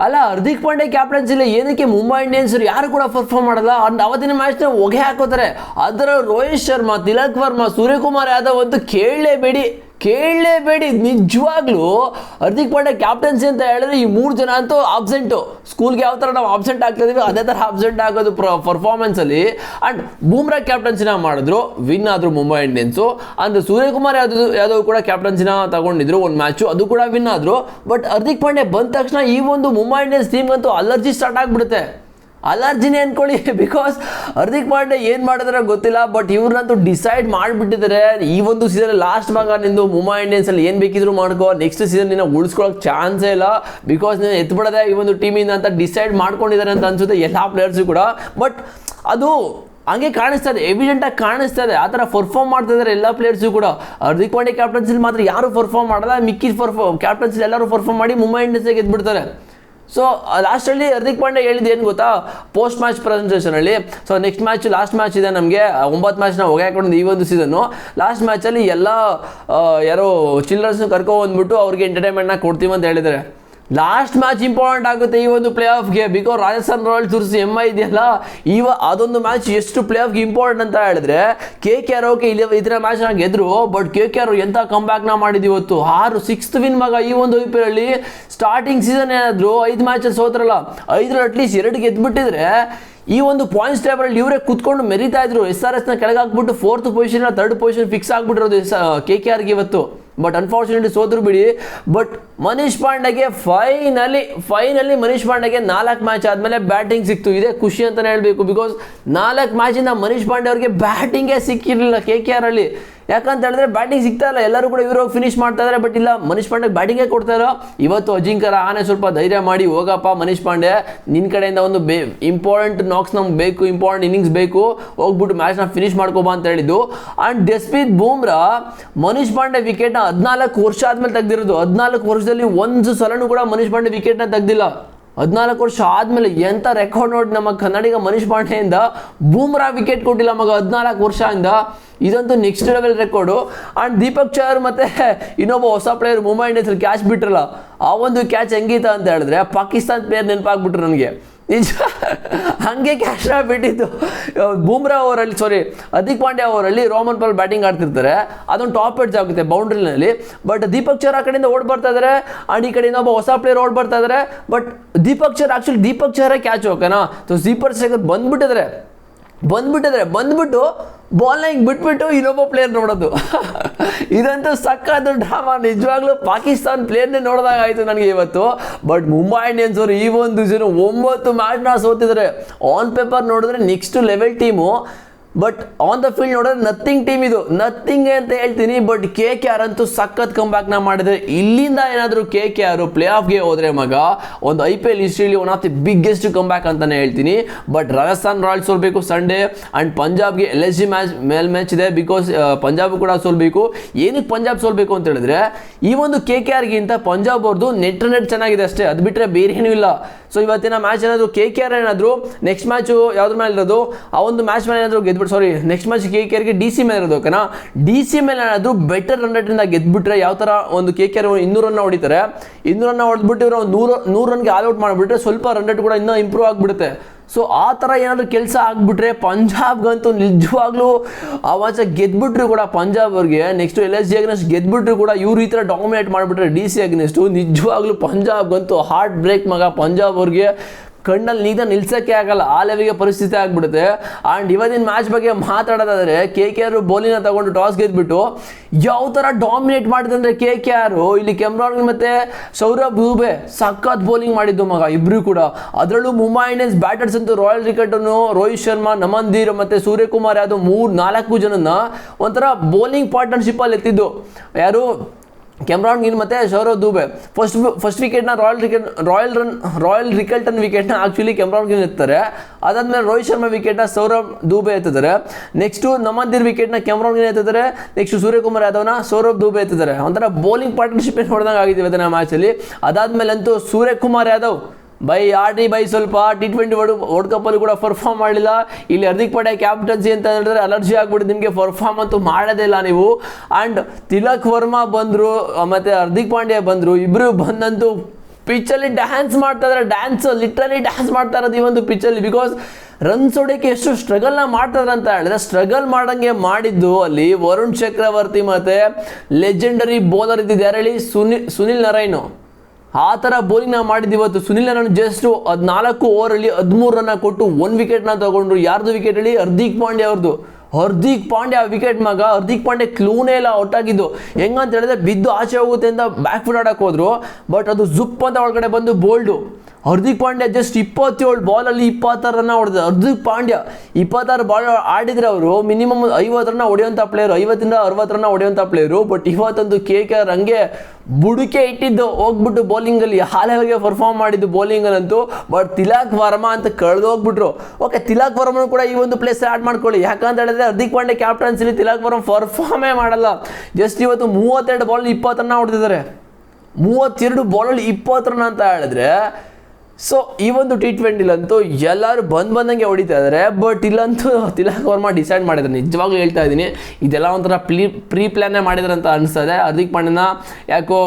ಅಲ್ಲ, ಹಾರ್ದಿಕ್ ಪಾಂಡ್ಯ ಕ್ಯಾಪ್ಟನ್ಸಿಲಿ ಏನಕ್ಕೆ ಮುಂಬೈ ಇಂಡಿಯನ್ಸ್ ಯಾರು ಕೂಡ ಪರ್ಫಾರ್ಮ್ ಮಾಡಲ್ಲ. ಅವತ್ತಿನ ಮ್ಯಾಚ್ನ ಹೊಗೆ ಹಾಕೋತಾರೆ. ಅದರ ರೋಹಿತ್ ಶರ್ಮಾ, ತಿಲಕ್ ವರ್ಮಾ, ಸೂರ್ಯಕುಮಾರ್ ಯಾದವ್ ಅಂತೂ ಕೇಳಲೇಬೇಡಿ. ನಿಜವಾಗ್ಲೂ ಹಾರ್ದಿಕ್ ಪಾಂಡ್ಯ ಕ್ಯಾಪ್ಟನ್ಸಿ ಅಂತ ಹೇಳಿದ್ರೆ ಈ 3 ಜನ ಅಂತೂ ಆಬ್ಸೆಂಟು. ಸ್ಕೂಲ್ಗೆ ಯಾವ ಥರ ನಾವು ಆಬ್ಸೆಂಟ್ ಆಗ್ತಿದ್ದೀವಿ ಅದೇ ಥರ ಆಬ್ಸೆಂಟ್ ಆಗೋದು ಪರ್ಫಾರ್ಮೆನ್ಸಲ್ಲಿ. ಆ್ಯಂಡ್ ಬೂಮ್ರಾ ಕ್ಯಾಪ್ಟನ್ಸಿನ ಮಾಡಿದ್ರು, ವಿನ್ ಆದರು ಮುಂಬೈ ಇಂಡಿಯನ್ಸು. ಅಂದರೆ ಸೂರ್ಯಕುಮಾರ್ ಯಾದವ್ ಕೂಡ ಕ್ಯಾಪ್ಟನ್ಸಿನ ತಗೊಂಡಿದ್ರು ಒಂದು ಮ್ಯಾಚು, ಅದು ಕೂಡ ವಿನ್ ಆದರು. ಬಟ್ ಹಾರ್ದಿಕ್ ಪಾಂಡ್ಯ ಬಂದ ತಕ್ಷಣ ಈ ಒಂದು ಮುಂಬೈ ಇಂಡಿಯನ್ಸ್ ಟೀಮ್ಗಂತೂ ಅಲರ್ಜಿ ಸ್ಟಾರ್ಟ್ ಆಗಿಬಿಡುತ್ತೆ. ಅಲರ್ಜಿನೇ ಅಂದ್ಕೊಳ್ಳಿ. ಬಿಕಾಸ್ ಹಾರ್ದಿಕ್ ಪಾಂಡ್ಯ ಏನು ಮಾಡಿದ್ರೆ ಗೊತ್ತಿಲ್ಲ, ಬಟ್ ಇವ್ರನ್ನಂತೂ ಡಿಸೈಡ್ ಮಾಡಿಬಿಟ್ಟಿದ್ದಾರೆ. ಈ ಒಂದು ಸೀಸನ್ ಲಾಸ್ಟ್ ಭಾಗ ನಿಂದು ಮುಂಬೈ ಇಂಡಿಯನ್ಸಲ್ಲಿ ಏನು ಬೇಕಿದ್ರು ಮಾಡ್ಕೋ, ನೆಕ್ಸ್ಟ್ ಸೀಸನ್ ನಿನ್ನ ಉಳಿಸ್ಕೊಳ್ಳೋಕೆ ಚಾನ್ಸೇ ಇಲ್ಲ, ಬಿಕಾಸ್ ನೀನು ಎತ್ಬಿಡೋದೆ ಈ ಒಂದು ಟೀಮಿಂದ ಅಂತ ಡಿಸೈಡ್ ಮಾಡ್ಕೊಂಡಿದ್ದಾರೆ ಅಂತ ಅನ್ಸುತ್ತೆ ಎಲ್ಲ ಪ್ಲೇಯರ್ಸು ಕೂಡ. ಬಟ್ ಅದು ಹಂಗೆ ಕಾಣಿಸ್ತಾ ಇದೆ, ಎವಿಡೆಂಟಾಗಿ ಕಾಣಿಸ್ತಾ ಇದೆ. ಆ ಥರ ಪರ್ಫಾರ್ಮ್ ಮಾಡ್ತಾ ಇದ್ದಾರೆ ಎಲ್ಲ ಪ್ಲೇಯರ್ಸು ಕೂಡ. ಹಾರ್ದಿಕ್ ಪಾಂಡ್ಯ ಕ್ಯಾಪ್ಟನ್ಸಿಲಿ ಮಾತ್ರ ಯಾರು ಪರ್ಫಾರ್ಮ್ ಮಾಡಲ್ಲ, ಮಿಕ್ಕಿ ಕ್ಯಾಪ್ಟನ್ಸಿಲಿ ಎಲ್ಲರೂ ಪರ್ಫಾರ್ಮ್ ಮಾಡಿ ಮುಂಬೈ ಇಂಡಿಯನ್ಸ್ಗೆ ಗೆದ್ಬಿಡ್ತಾರೆ. ಸೊ ಲಾಸ್ಟಲ್ಲಿ ಹಾರ್ದಿಕ್ ಪಾಂಡ್ಯ ಹೇಳಿದ್ದು ಏನು ಗೊತ್ತಾ, ಪೋಸ್ಟ್ ಮ್ಯಾಚ್ ಪ್ರೆಸೆಂಟೇಷನಲ್ಲಿ, so next match last match ಇದೆ ನಮಗೆ, 9 ಮ್ಯಾಚ್ನ ಹೊಗೆ ಹಾಕೊಂಡು ಈ ಒಂದು ಸೀಸನ್ನು. ಲಾಸ್ಟ್ ಮ್ಯಾಚಲ್ಲಿ ಎಲ್ಲ ಯಾರೋ ಚಿಲ್ಡ್ರನ್ಸ್ನ ಕರ್ಕೊಂಡ್ಬಂದ್ಬಿಟ್ಟು ಅವ್ರಿಗೆ ಎಂಟರ್ಟೈನ್ಮೆಂಟ್ನ ಕೊಡ್ತೀವಿ ಅಂತ ಹೇಳಿದ್ದಾರೆ. ಲಾಸ್ಟ್ ಮ್ಯಾಚ್ ಇಂಪಾರ್ಟೆಂಟ್ ಆಗುತ್ತೆ ಈ ಒಂದು ಪ್ಲೇ ಆಫ್ಗೆ. Because Rajasthan Royals versus MI ಇದೆಯಲ್ಲ, ಅದೊಂದು ಮ್ಯಾಚ್ ಎಷ್ಟು ಪ್ಲೇ ಆಫ್ಗೆ ಇಂಪಾರ್ಟೆಂಟ್ ಅಂತ ಹೇಳಿದ್ರೆ, KKR ಓಕೆ ಇದರ ಮ್ಯಾಚ್ನ ಗೆದ್ರು, ಬಟ್ KKR ಎಂಥ ಕಂಬ್ಯಾಕ್ನ ಮಾಡಿದ್ದು ಇವತ್ತು. 6th ವಿನ್ ಮಗ ಈ ಒಂದು IPL ಅಲ್ಲಿ. ಸ್ಟಾರ್ಟಿಂಗ್ ಸೀಸನ್ ಏನಾದರೂ 5 ಮ್ಯಾಚಲ್ಲಿ ಸೋತ್ರಲ್ಲ, 5 ಅಟ್ಲೀಸ್ಟ್ 2 ಗೆದ್ದುಬಿಟ್ಟಿದ್ರೆ ಈ ಒಂದು ಪಾಯಿಂಟ್ಸ್ ಟೇಬಲಲ್ಲಿ ಇವರೇ ಕುತ್ಕೊಂಡು ಮೆರಿತಾ ಇದ್ರು. SRSನ ಕೆಳಗೆ ಹಾಕ್ಬಿಟ್ಟು 4th position 3rd position fix ಆಗಿಬಿಟ್ಟಿರೋದು KKRಗೆ ಇವತ್ತು. ಬಟ್ ಅನ್ಫಾರ್ಚುನೇಟ್ಲಿ ಸೋದ್ರು ಬಿಡಿ. ಬಟ್ ಮನೀಶ್ ಪಾಂಡೆಗೆ ಫೈನಲಿ ಮನೀಶ್ ಪಾಂಡೆಗೆ 4 ಮ್ಯಾಚ್ ಆದಮೇಲೆ ಬ್ಯಾಟಿಂಗ್ ಸಿಕ್ತು. ಇದೇ ಖುಷಿ ಅಂತಲೇ ಹೇಳಬೇಕು. ಬಿಕಾಸ್ 4 ಮ್ಯಾಚಿಂದ ಮನೀಶ್ ಪಾಂಡೆ ಅವ್ರಿಗೆ ಬ್ಯಾಟಿಂಗೇ ಸಿಕ್ಕಿರಲಿಲ್ಲ KKR ಅಲ್ಲಿ. ಯಾಕಂತ ಹೇಳಿದ್ರೆ ಬ್ಯಾಟಿಂಗ್ ಸಿಗ್ತಾ ಇಲ್ಲ, ಎಲ್ಲರೂ ಕೂಡ ಇವರು ಫಿನಿಶ್ ಮಾಡ್ತಾ ಇದ್ದಾರೆ. ಬಟ್ ಇಲ್ಲ, ಮನೀಶ್ ಪಾಂಡೆ ಬ್ಯಾಟಿಂಗೇ ಕೊಡ್ತಾ ಇಲ್ಲ. ಇವತ್ತು ಅಜಿಂಕ್ಯ ರಹಾನೆ ಸ್ವಲ್ಪ ಧೈರ್ಯ ಮಾಡಿ, ಹೋಗಪ್ಪ ಮನೀಶ್ ಪಾಂಡೆ, ನಿನ್ನ ಕಡೆಯಿಂದ ಒಂದು ಇಂಪಾರ್ಟೆಂಟ್ ನಾಕ್ಸ್ ನಮ್ಗೆ ಬೇಕು, ಇಂಪಾರ್ಟೆಂಟ್ ಇನ್ನಿಂಗ್ಸ್ ಬೇಕು, ಹೋಗ್ಬಿಟ್ಟು ಮ್ಯಾಚ್ನ ಫಿನಿಶ್ ಮಾಡ್ಕೋಬಾ ಅಂತ ಹೇಳಿದ್ದು. ಆ್ಯಂಡ್ ಜಸ್ಪ್ರೀತ್ ಬೂಮ್ರಾ ಮನೀಶ್ ಪಾಂಡೆ ವಿಕೆಟ್ನ 14 ವರ್ಷ ಆದಮೇಲೆ ತೆಗೆದಿರೋದು. 14 ವರ್ಷದಲ್ಲಿ ಒಂದು ಸಲನೂ ಕೂಡ ಮನೀಶ್ ಪಾಂಡೆ ವಿಕೆಟ್ನ ತೆಗೆದಿಲ್ಲ. 14 ವರ್ಷ ಆದಮೇಲೆ ಎಂಥ ರೆಕಾರ್ಡ್ ನೋಡಿ ನಮ್ಮ ಕನ್ನಡಿಗ ಮನೀಶ್ ಪಾಂಡೆಯಿಂದ. ಬೂಮ್ರಾ ವಿಕೆಟ್ ಕೊಟ್ಟಿಲ್ಲ ಮಗ 14 ವರ್ಷದಿಂದ. ಇದಂತೂ next level record. And Deepak Chahar ಮತ್ತು ಇನ್ನೊಬ್ಬ ಹೊಸ ಪ್ಲೇಯರ್ ಮುಂಬೈ ಇಂಡಿಯನ್ಸಲ್ಲಿ ಕ್ಯಾಚ್ ಬಿಟ್ರಲ್ಲ, ಆ ಒಂದು ಕ್ಯಾಚ್ ಹೆಂಗೀತ ಅಂತ ಹೇಳಿದ್ರೆ ಪಾಕಿಸ್ತಾನ ಪ್ಲೇಯರ್ ನೆನಪಾಗ್ಬಿಟ್ರು ನನಗೆ. ನಿಜ, ಹಾಗೆ ಕ್ಯಾಚ್ ಬಿಟ್ಟಿದ್ದು. ಬೂಮ್ರಾ ಅವರಲ್ಲಿ ಹಾರ್ದಿಕ್ ಪಾಂಡ್ಯ ಅವರಲ್ಲಿ ರೋಮನ್ ಪಾಲ್ ಬ್ಯಾಟಿಂಗ್ ಆಡ್ತಿರ್ತಾರೆ, ಅದೊಂದು ಟಾಪ್ ಎಡ್ಜ್ ಆಗುತ್ತೆ ಬೌಂಡ್ರಿನಲ್ಲಿ. ಬಟ್ ದೀಪಕ್ ಚಹರ್ ಆ ಕಡೆಯಿಂದ ಓಡ್ ಬರ್ತಾ ಇದ್ದಾರೆ, ಆ್ಯಂಡ್ ಈ ಕಡೆಯಿಂದ ಒಬ್ಬ ಹೊಸ ಪ್ಲೇಯರ್ ಓಡ್ ಬರ್ತಾ ಇದ್ದಾರೆ. ಬಟ್ ದೀಪಕ್ ಚಹರೇ ಕ್ಯಾಚ್ ಓಕೆನಾ. ಸೊ ದೀಪಕ್ ಚಹರ್ ಬಂದ್ಬಿಟ್ಟು ಬಾಲ್ನ ಬಿಟ್ಬಿಟ್ಟು ಇನ್ನೊಬ್ಬ ಪ್ಲೇಯರ್ ನೋಡೋದು. ಇದಂತೂ ಸಕ್ಕತ್ತು ಡ್ರಾಮಾ. ನಿಜವಾಗ್ಲೂ ಪಾಕಿಸ್ತಾನ ಪ್ಲೇಯರ್ನೇ ನೋಡಿದಾಗ ಆಯಿತು ನನಗೆ ಇವತ್ತು. ಬಟ್ ಮುಂಬೈ ಇಂಡಿಯನ್ಸ್ ಅವರು ಈ ಒಂದು 9 ಮ್ಯಾಚ್ನ ಸೋತಿದ್ದಾರೆ. ಆನ್ ಪೇಪರ್ ನೋಡಿದ್ರೆ next level team, but on the field ನೋಡಿದ್ರೆ ನಥಿಂಗ್ ಟೀಮ್ ಇದು, ನಥಿಂಗ್ ಅಂತ ಹೇಳ್ತೀನಿ. ಬಟ್ KKR ಅಂತೂ ಸಖತ್ ಕಂಬ್ಯಾಕ್ನ ಮಾಡಿದ್ರೆ. ಇಲ್ಲಿಂದ ಏನಾದರೂ KKR ಪ್ಲೇ ಆಫ್ಗೆ ಹೋದರೆ ಮಗ, ಒಂದು IPL ಹಿಸ್ಟ್ರಿಲಿ one of the biggest comeback ಅಂತಲೇ ಹೇಳ್ತೀನಿ. ಬಟ್ ರಾಜಸ್ಥಾನ್ ರಾಯಲ್ಸ್ ಸೋಲ್ಬೇಕು ಸಂಡೇ, ಆ್ಯಂಡ್ ಪಂಜಾಬ್ಗೆ LSG ಮ್ಯಾಚ್ ಇದೆ. ಬಿಕಾಸ್ ಪಂಜಾಬ್ ಕೂಡ ಸೋಲ್ಬೇಕು. ಏನಕ್ಕೆ ಪಂಜಾಬ್ ಸೋಲ್ಬೇಕು ಅಂತ ಹೇಳಿದ್ರೆ, ಈ ಒಂದು KKRಗಿಂತ ಪಂಜಾಬ್ ಅವ್ರದ್ದು ನೆಟ್ ಚೆನ್ನಾಗಿದೆ ಅಷ್ಟೇ, ಅದು ಬಿಟ್ಟರೆ ಬೇರೆ ಏನೂ ಇಲ್ಲ. ಸೊ ಇವತ್ತಿನ ಮ್ಯಾಚ್ ಏನಾದರೂ KKR ಏನಾದರೂ ನೆಕ್ಸ್ಟ್ ಮ್ಯಾಚು ಯಾವ್ದ್ರ ಮೇಲೆ ಇರೋದು, ಆ ಒಂದು ಮ್ಯಾಚ್ ಮೇಲೆ ಏನಾದರೂ ನೆಕ್ಸ್ಟ್ ಮ್ಯಾಚ್ KKRಗೆ DC ಮೇಲೆ ಇರೋದು ಓಕೆನಾ. DC ಮೇಲೆ ಏನಾದರೂ ಬೆಟರ್ ರನ್ ರೇಟಿಂದ ಗೆದ್ಬಿಟ್ರೆ, ಯಾವ ಥರ ಒಂದು KKR 200 ರನ್ ಹೊಡಿತಾರೆ, 200 ರನ್ ಹೊಡೆದ್ಬಿಟ್ಟು ಇವರು 100 ರನ್ಗೆ ಆಲ್ ಔಟ್ ಮಾಡಿಬಿಟ್ರೆ ಸ್ವಲ್ಪ ರನ್ ರೇಟ್ ಕೂಡ ಇನ್ನೂ ಇಂಪ್ರೂವ್ ಆಗಿಬಿಡುತ್ತೆ. ಸೊ ಆ ಥರ ಏನಾದರೂ ಕೆಲಸ ಆಗಿಬಿಟ್ರೆ ಪಂಜಾಬ್ಗಂತೂ ನಿಜವಾಗ್ಲೂ ಆ ಮ್ಯಾಚ್ ಗೆದ್ಬಿಟ್ರು ಕೂಡ ಪಂಜಾಬ್ ಅವ್ರಿಗೆ, ನೆಕ್ಸ್ಟ್ LSG ಅಗ್ನೆಸ್ಟ್ ಗೆದ್ಬಿಟ್ರು ಕೂಡ ಇವ್ರು ಈ ಥರ ಡಾಮಿನೇಟ್ ಮಾಡಿಬಿಟ್ರೆ DC ಅಗ್ನೆಸ್ಟು, ನಿಜವಾಗ್ಲೂ ಪಂಜಾಬ್ಗಂತೂ ಹಾರ್ಟ್ ಬ್ರೇಕ್ ಮಗ. ಪಂಜಾಬ್ ಅವ್ರಿಗೆ ಕಣ್ಣಲ್ಲಿ ನಿಲ್ಸೋಕ್ಕೆ ಆಗಲ್ಲ, ಆ ಲೆವೆಲ್ಗೆ ಪರಿಸ್ಥಿತಿ ಆಗಿಬಿಡುತ್ತೆ. ಆ್ಯಂಡ್ ಇವತ್ತಿನ ಮ್ಯಾಚ್ ಬಗ್ಗೆ ಮಾತಾಡೋದಾದರೆ, KKR ಬೌಲಿಂಗ್ನ ತಗೊಂಡು ಟಾಸ್ ಗೆದ್ಬಿಟ್ಟು ಯಾವ ಥರ ಡಾಮಿನೇಟ್ ಮಾಡಿದೆ ಅಂದರೆ KKR ಇಲ್ಲಿ ಕೆಮ್ರಾನ್ ಮತ್ತು ಸೌರಭ್ ದೂಬೆ ಸಖತ್ ಬೌಲಿಂಗ್ ಮಾಡಿದ್ದು ಮಗ ಇಬ್ಬರು ಕೂಡ. ಅದರಲ್ಲೂ ಮುಂಬೈ ಇಂಡಿಯನ್ಸ್ ಬ್ಯಾಟರ್ಸ್ ಅಂತೂ ರಾಯಲ್ ರಿಕರ್ಟನ್ನು ರೋಹಿತ್ ಶರ್ಮಾ, ನಮನ್ದೀರ್ ಮತ್ತು ಸೂರ್ಯಕುಮಾರ್ ಯಾದವ್ 4 ಜನನ್ನ ಒಂಥರ ಬೌಲಿಂಗ್ ಪಾರ್ಟ್ನರ್ಶಿಪ್ಪಲ್ಲಿ ಎತ್ತಿದ್ದು. ಯಾರು ಕೆಮ್ರಾನ್ ಗಿಲ್ ಮತ್ತು Sourav Dube. First ವಿಕೆಟ್ನ royal Rickelton ವಿಕೆಟ್ನ actually ಕೆಮ್ರಾನ್ Gill ಎತ್ತಾರೆ. ಅದಾದಮೇಲೆ ರೋಹಿತ್ ಶರ್ಮಾ ವಿಕೆಟ್ನ ಸೌರವ್ ದೂಬೆ ಎತ್ತಿದ್ದಾರೆ. ನೆಕ್ಸ್ಟು ನಮನ್ದೀರ್ ವಿಕೆಟ್ನ ಕೆಮ್ರಾನ್ ಗಿಲ್ ಎತ್ತಿದ್ದಾರೆ. ನೆಕ್ಸ್ಟ್ ಸೂರ್ಯಕುಮಾರ್ ಯಾದವ್ನ ಸೌರವ್ ದೂಬೆ ಎತ್ತಿದ್ದಾರೆ. ಒಂಥರ ಬೌಲಿಂಗ್ ಪಾರ್ಟ್ನರ್ಶಿಪ್ ನೋಡಿದಂಗೆ ಆಗಿದ್ದೀವಿ ಅದನ್ನ ಮ್ಯಾಚಲ್ಲಿ. ಅದಾದಮೇಲೆ ಅಂತೂ ಸೂರ್ಯಕುಮಾರ್ ಯಾದವ್ ಸ್ವಲ್ಪ T20 ವರ್ಲ್ಡ್ ಕಪ್ಪಲ್ಲಿ ಕೂಡ ಪರ್ಫಾರ್ಮ್ ಮಾಡಲಿಲ್ಲ. ಇಲ್ಲಿ ಹಾರ್ದಿಕ್ ಪಾಂಡ್ಯ ಕ್ಯಾಪ್ಟನ್ಸಿ ಅಂತ ಹೇಳಿದ್ರೆ ಅಲರ್ಜಿ ಆಗ್ಬಿಟ್ಟು ನಿಮಗೆ ಪರ್ಫಾರ್ಮ್ ಅಂತೂ ಮಾಡೋದೇ ಇಲ್ಲ ನೀವು. ಆ್ಯಂಡ್ ತಿಲಕ್ ವರ್ಮಾ ಬಂದರು ಮತ್ತು ಹಾರ್ದಿಕ್ ಪಾಂಡ್ಯ ಬಂದರು, ಇಬ್ಬರು ಬಂದಂತೂ ಪಿಚ್ಚಲ್ಲಿ ಡ್ಯಾನ್ಸ್ ಮಾಡ್ತಾ ಇದ್ದಾರೆ, ಡ್ಯಾನ್ಸ್ ಲಿಟ್ರಲಿ ಡ್ಯಾನ್ಸ್ ಮಾಡ್ತಾ ಇರೋದು ಈ ಒಂದು ಪಿಚ್ಚಲ್ಲಿ. ಬಿಕಾಸ್ ರನ್ಸ್ ಹೊಡೆಯೋಕ್ಕೆ ಎಷ್ಟು ಸ್ಟ್ರಗಲ್ನ ಮಾಡ್ತಾರೆ ಅಂತ ಹೇಳಿದ್ರೆ, ಸ್ಟ್ರಗಲ್ ಮಾಡಂಗೆ ಮಾಡಿದ್ದು ಅಲ್ಲಿ ವರುಣ್ ಚಕ್ರವರ್ತಿ ಮತ್ತು ಲೆಜೆಂಡರಿ ಬೌಲರ್ ಇದ್ದಿದ್ದು ಯಾರು ಹೇಳಿ, ಸುನಿಲ್ ನರೈನು. ಆ ಥರ ಬೌಲಿಂಗ್ ನಾವು ಮಾಡಿದ್ದು ಇವತ್ತು. ಸುನಿಲ್ ನರೈನ್ ಜಸ್ಟ್ 14 ಓವರಲ್ಲಿ 13 ರನ್ನ ಕೊಟ್ಟು 1 ವಿಕೆಟ್ನ ತಗೊಂಡ್ರು. ಯಾರ್ದು ವಿಕೆಟ್ ಹೇಳಿ, ಹಾರ್ದಿಕ್ ಪಾಂಡ್ಯ ಅವ್ರದ್ದು. ಹಾರ್ದಿಕ್ ಪಾಂಡ್ಯ ವಿಕೆಟ್ ಮಗ. ಹಾರ್ದಿಕ್ ಪಾಂಡ್ಯ ಕ್ಲೂನೇ ಇಲ್ಲ ಔಟ್ ಆಗಿದ್ದು. ಹೆಂಗಂತ ಹೇಳಿದ್ರೆ ಬಿದ್ದು ಆಚೆ ಹೋಗುತ್ತೆ ಅಂತ ಬ್ಯಾಕ್ ಫುಟ್ ಆಡಕ್ಕೆ ಹೋದ್ರು, ಬಟ್ ಅದು ಜುಪ್ ಅಂತ ಒಳಗಡೆ ಬಂದು ಬೋಲ್ಡು. ಹಾರ್ದಿಕ್ ಪಾಂಡ್ಯ ಜಸ್ಟ್ 27 ಬಾಲಲ್ಲಿ 26 ರನ್ನ ಹೊಡೆದ. ಹಾರ್ದಿಕ್ ಪಾಂಡ್ಯ 26 ಬಾಲ್ ಆಡಿದ್ರೆ ಅವರು ಮಿನಿಮಮ್ 50 ರನ್ನ ಹೊಡೆಯುವಂಥ ಪ್ಲೇಯರು, 50ರಿಂದ 60 ರನ್ನ ಹೊಡೆಯುವಂಥ ಪ್ಲೇಯರು. ಬಟ್ ಇವತ್ತೊಂದು KKR ಹಂಗೆ ಬುಡುಕೆ ಇಟ್ಟಿದ್ದು ಹೋಗ್ಬಿಟ್ಟು ಬೌಲಿಂಗಲ್ಲಿ ಹಾಲೆವರೆಗೆ ಪರ್ಫಾರ್ಮ್ ಮಾಡಿದ್ದು ಬೌಲಿಂಗಲ್ಲಂತೂ. ಬಟ್ ತಿಲಕ್ ವರ್ಮಾ ಅಂತ ಕಳೆದೋಗ್ಬಿಟ್ರು. ಓಕೆ, ತಿಲಕ್ ವರ್ಮನು ಕೂಡ ಈ ಒಂದು ಪ್ಲೇಸ್ ಆ್ಯಡ್ ಮಾಡ್ಕೊಳ್ಳಿ. ಯಾಕಂತ ಹೇಳಿದ್ರೆ ಹಾರ್ದಿಕ್ ಪಾಂಡ್ಯ ಕ್ಯಾಪ್ಟನ್ಸಿಲಿ ತಿಲಕ್ ವರ್ಮಾ ಪರ್ಫಾರ್ಮೇ ಮಾಡಲ್ಲ. ಜಸ್ಟ್ ಇವತ್ತು 32 ಬಾಲ್ 20 ರನ್ನ ಹೊಡೆದಿದ್ದಾರೆ. 32 ಬಾಲಲ್ಲಿ 20 ರನ್ನ ಅಂತ ಹೇಳಿದ್ರೆ, ಸೊ ಈ ಒಂದು T20ಲಂತೂ ಎಲ್ಲರೂ ಬಂದಂಗೆ ಹೊಡಿತಾ ಇದ್ದಾರೆ. ಬಟ್ ಇಲ್ಲಂತೂ ತಿಲಕ್ ವರ್ಮಾ ಡಿಸೈಡ್ ಮಾಡಿದ್ದಾರೆ. ನಿಜವಾಗ್ಲೂ ಹೇಳ್ತಾ ಇದ್ದೀನಿ, ಇದೆಲ್ಲ ಒಂಥರ ಪ್ರೀ ಪ್ಲ್ಯಾನೇ ಮಾಡಿದ್ದಾರೆ ಅಂತ ಅನಿಸ್ತದೆ. ಹಾರ್ದಿಕ್ ಪಾಂಡ್ಯನ ಯಾಕೋ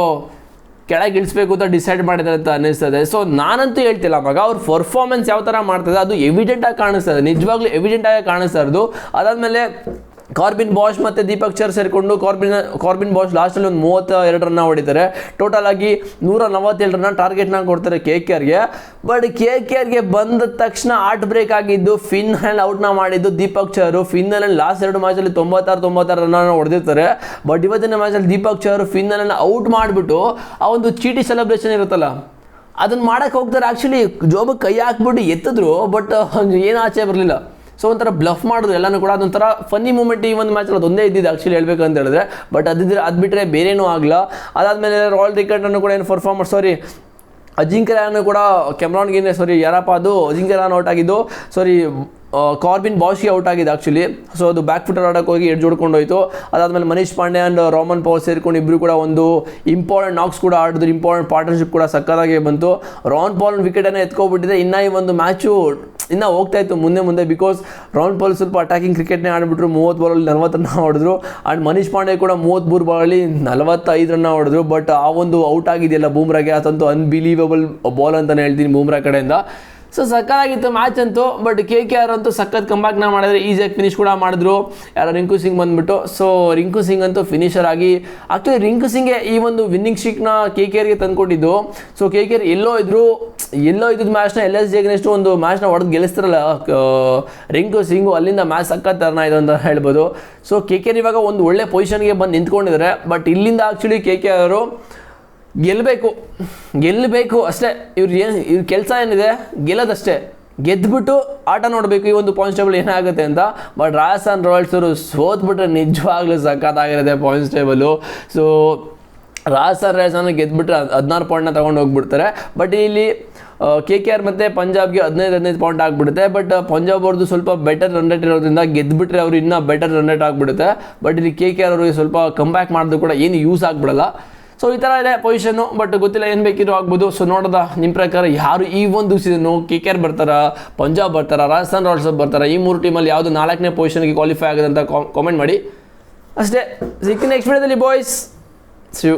ಕೆಳಗೆ ಇಳಿಸ್ಬೇಕು ಅಂತ ಡಿಸೈಡ್ ಮಾಡಿದ್ದಾರೆ ಅಂತ ಅನ್ನಿಸ್ತದೆ. ಸೊ ನಾನಂತೂ ಹೇಳ್ತಿಲ್ಲ ಮಗ, ಅವ್ರ ಪರ್ಫಾರ್ಮೆನ್ಸ್ ಯಾವ ಥರ ಮಾಡ್ತದೆ ಅದು ಎವಿಡೆಂಟಾಗಿ ಕಾಣಿಸ್ತದೆ, ನಿಜವಾಗ್ಲೂ ಎವಿಡೆಂಟಾಗಿ ಕಾಣಿಸ್ತಾ ಇರೋದು. ಅದಾದಮೇಲೆ ಕಾರ್ಬಿನ್ ಬಾಷ್ ಮತ್ತು ದೀಪಕ್ ಚರ್ ಸೇರಿಕೊಂಡು ಕಾರ್ಬಿನ್ ಬಾಷ್ ಲಾಸ್ಟಲ್ಲಿ ಒಂದು 32 ರನ್ನ ಹೊಡಿತಾರೆ. ಟೋಟಲ್ ಆಗಿ 147 ರನ್ನ ಟಾರ್ಗೆಟ್ನ ಕೊಡ್ತಾರೆ KKRಗೆ. ಬಟ್ KKRಗೆ ಬಂದ ತಕ್ಷಣ ಹಾರ್ಟ್ ಬ್ರೇಕ್ ಆಗಿದ್ದು, ಫಿನ್ನಲ್ಲಿ ಔಟ್ನ ಮಾಡಿದ್ದು ದೀಪಕ್ ಚರು. ಫಿನ್ನಲ್ಲಿ ಲಾಸ್ಟ್ 2 ಮ್ಯಾಚಲ್ಲಿ 96 ರನ್ನ ಹೊಡೆದಿರ್ತಾರೆ. ಬಟ್ ಇವತ್ತಿನ ಮ್ಯಾಚಲ್ಲಿ ದೀಪಕ್ ಚರು ಫಿನ್ನಲ್ಲಿ ಔಟ್ ಮಾಡಿಬಿಟ್ಟು ಆ ಒಂದು ಚೀಟಿ ಸೆಲೆಬ್ರೇಷನ್ ಇರುತ್ತಲ್ಲ ಅದನ್ನು ಮಾಡೋಕ್ಕೆ ಹೋಗ್ತಾರೆ. ಆ್ಯಕ್ಚುಲಿ ಜೋಬಕ್ಕೆ ಕೈ ಹಾಕ್ಬಿಟ್ಟು ಎತ್ತಿದ್ರು, ಬಟ್ ಏನು ಆಚೆ ಬರಲಿಲ್ಲ. ಸೊ ಒಂಥರ ಬ್ಲಫ್ ಮಾಡಿದ್ರು ಎಲ್ಲನೂ ಕೂಡ. ಅದೊಂಥರ ಫನ್ನಿ ಮೂಮೆಂಟ್ ಈ ಒಂದು ಮ್ಯಾಚಲ್ಲಿ ಅದೊಂದೇ ಇದ್ದಿದ್ದು ಆ್ಯಕ್ಚುಲಿ ಹೇಳ್ಬೇಕಂತ ಹೇಳಿದ್ರೆ. ಬಟ್ ಅದು ಬಿಟ್ಟರೆ ಬೇರೇನೂ ಆಗಲ್ಲ. ಅದಾದಮೇಲೆ ರಾಯಲ್ ರಿಕಾರ್ಡನ್ನು ಕೂಡ ಏನು ಪರ್ಫಾರ್ಮರ್ ಅಜಿಂಕ್ಯ ರಹಾನೆ ಕೂಡ ಕೆಮ್ರಾನ್ಗೆ ಯಾರಪ್ಪ ಅದು ಅಜಿಂಕ್ಯ ರಹಾನೆ ಔಟ್ ಆಗಿದ್ದು, ಕಾರ್ಬಿನ್ ಬಾಷ್ಗೆ ಔಟ್ ಆಗಿದೆ ಆ್ಯಕ್ಚುಲಿ. ಸೊ ಅದು ಬ್ಯಾಕ್ ಫುಟರ್ ಆಡೋಕ್ಕೆ ಹೋಗಿ ಎಡ್ಜ್ ಹೊಡ್ಕೊಂಡು ಹೋಯಿತು. ಅದಾದಮೇಲೆ Manish Pandey and Rovman Powell ಸೇರಿಕೊಂಡು ಇಬ್ಬರು ಕೂಡ ಒಂದು ಇಂಪಾರ್ಟೆಂಟ್ ನಾಕ್ಸ್ ಕೂಡ ಆಡಿದ್ರು. ಇಂಪಾರ್ಟೆಂಟ್ ಪಾರ್ಟ್ನರ್ಶಿಪ್ ಕೂಡ ಸಕ್ಕತ್ತಾಗಿ ಬಂತು. ರಾನ್ ಪಾಲ್ ವಿಕೆಟನ್ನು ಎತ್ಕೊಬಿಟ್ಟಿದೆ. ಇನ್ನು ಈ ಒಂದು ಮ್ಯಾಚು ಇನ್ನೂ ಹೋಗ್ತಾ ಇತ್ತು ಮುಂದೆ. ಬಿಕಾಸ್ ರಾನ್ ಪಾಲ್ ಸ್ವಲ್ಪ ಅಟ್ಯಾಕಿಂಗ್ ಕ್ರಿಕೆಟ್ನೇ ಆಡಿಬಿಟ್ರು. 30 ಬಾಲಲ್ಲಿ 40 ರನ್ನ ಹೊಡೆದ್ರು. ಆ್ಯಂಡ್ ಮನೀಶ್ ಪಾಂಡೆ ಕೂಡ 33 ಬಾಲಲ್ಲಿ 45 ರನ್ನ ಹೊಡೆದ್ರು. ಬಟ್ ಆ ಒಂದು ಔಟ್ ಆಗಿದೆಯಲ್ಲ ಬೂಮ್ರಾಗೆ, ಅದಂತೂ ಅನ್ಬಿಲೀವಬಲ್ ಬಾಲ್ ಅಂತಲೇ ಹೇಳ್ತೀನಿ ಬೂಮ್ರಾ ಕಡೆಯಿಂದ. ಸೊ ಸಕ್ಕತ್ತಾಗಿತ್ತು ಮ್ಯಾಚ್ ಅಂತೂ. ಬಟ್ KKR ಅಂತೂ ಸಖತ್ ಕಂಬ್ಯಾಕ್ನ ಮಾಡಿದ್ರೆ, ಈಸಿಯಾಗಿ ಫಿನಿಶ್ ಕೂಡ ಮಾಡಿದ್ರು. ಯಾರೋ ರಿಂಕು ಸಿಂಗ್ ಬಂದುಬಿಟ್ಟು. ಸೊ ರಿಂಕು ಸಿಂಗ್ ಅಂತೂ ಫಿನಿಷರ್ ಆಗಿ, ಆ್ಯಕ್ಚುಲಿ ರಿಂಕು ಸಿಂಗೆ ಈ ಒಂದು ವಿನ್ನಿಂಗ್ ಸ್ಟ್ರೀಕ್ನ KKRಗೆ ತಂದುಕೊಟ್ಟಿದ್ದು. ಸೊ KKR ಎಲ್ಲೋ ಇದ್ದಿದ್ದು ಮ್ಯಾಚ್ನ LSG ನೆಕ್ಸ್ಟ್ ಒಂದು ಮ್ಯಾಚ್ನ ಹೊಡೆದು ಗೆಲ್ಲಿಸ್ತಾರಲ್ಲ ರಿಂಕು ಸಿಂಗು, ಅಲ್ಲಿಂದ ಮ್ಯಾಚ್ ಸಖತ್ ಟರ್ನ್ ಆಯಿತು ಅಂತ ಹೇಳ್ಬೋದು. ಸೊ KKR ಇವಾಗ ಒಂದು ಒಳ್ಳೆ ಪೊಸಿಷನ್ಗೆ ಬಂದು ನಿಂತ್ಕೊಂಡಿದ್ದಾರೆ. ಬಟ್ ಇಲ್ಲಿಂದ ಆ್ಯಕ್ಚುಲಿ KKR ಗೆಲ್ಲಬೇಕು ಅಷ್ಟೇ. ಇವ್ರ ಕೆಲಸ ಏನಿದೆ, ಗೆಲ್ಲೋದಷ್ಟೇ. ಗೆದ್ದುಬಿಟ್ಟು ಆಟ ನೋಡಬೇಕು ಈ ಒಂದು ಪಾಯಿಂಟ್ಸ್ ಟೇಬಲ್ ಏನಾಗುತ್ತೆ ಅಂತ. ಬಟ್ ರಾಜಸ್ಥಾನ್ ರಾಯಲ್ಸ್ ಅವರು ಸೋತ್ಬಿಟ್ರೆ ನಿಜವಾಗ್ಲೂ ಸಖತ್ತಾಗಿರುತ್ತೆ points table. So Rajasthan Royals ಗೆದ್ದುಬಿಟ್ರೆ 16 ಪಾಯಿಂಟ್ನ ತೊಗೊಂಡು ಹೋಗ್ಬಿಡ್ತಾರೆ. ಬಟ್ ಇಲ್ಲಿ KKR ಮತ್ತು ಪಂಜಾಬ್ಗೆ 15 ಪಾಯಿಂಟ್ ಆಗಿಬಿಡುತ್ತೆ. ಬಟ್ ಪಂಜಾಬ್ ಅವ್ರದ್ದು ಸ್ವಲ್ಪ ಬೆಟರ್ ರನ್ ರೇಟ್ ಇರೋದ್ರಿಂದ ಗೆದ್ದುಬಿಟ್ರೆ ಅವರು ಇನ್ನೂ ಬೆಟರ್ ರನ್ ರೇಟ್ ಆಗಿಬಿಡುತ್ತೆ. ಬಟ್ ಇಲ್ಲಿ KKR ಅವ್ರಿಗೆ ಸ್ವಲ್ಪ ಕಂಬ್ಯಾಕ್ ಮಾಡಿದ್ರು ಕೂಡ ಏನು ಯೂಸ್ ಆಗಿಬಿಡಲ್ಲ. ಸೊ ಈ ಥರ ಇದೆ ಪೊಸಿಷನ್ನು. ಬಟ್ ಗೊತ್ತಿಲ್ಲ, ಏನು ಬೇಕಿರೋ ಆಗ್ಬೋದು. ಸೊ ನೋಡೋದ ನಿಮ್ಮ ಪ್ರಕಾರ ಯಾರು ಈ ಒಂದು ಸೀಸನ್ನು KKR ಬರ್ತಾರಾ, ಪಂಜಾಬ್ ಬರ್ತಾರಾ, ರಾಜಸ್ಥಾನ್ ರಾಯಲ್ಸ್ ಬರ್ತಾರಾ, ಈ 3 ಟೀಮಲ್ಲಿ ಯಾವುದು 4ನೇ ಪೊಸಿಷನ್ಗೆ ಕ್ವಾಲಿಫೈ ಆಗಿದೆ ಅಂತ ಕಾಮೆಂಟ್ ಮಾಡಿ ಅಷ್ಟೇ. ಸಿಕ್ಕಿನ ನೆಕ್ಸ್ಟ್ ವಿಡಿಯೋದಲ್ಲಿ ಬಾಯ್ಸ್. See you.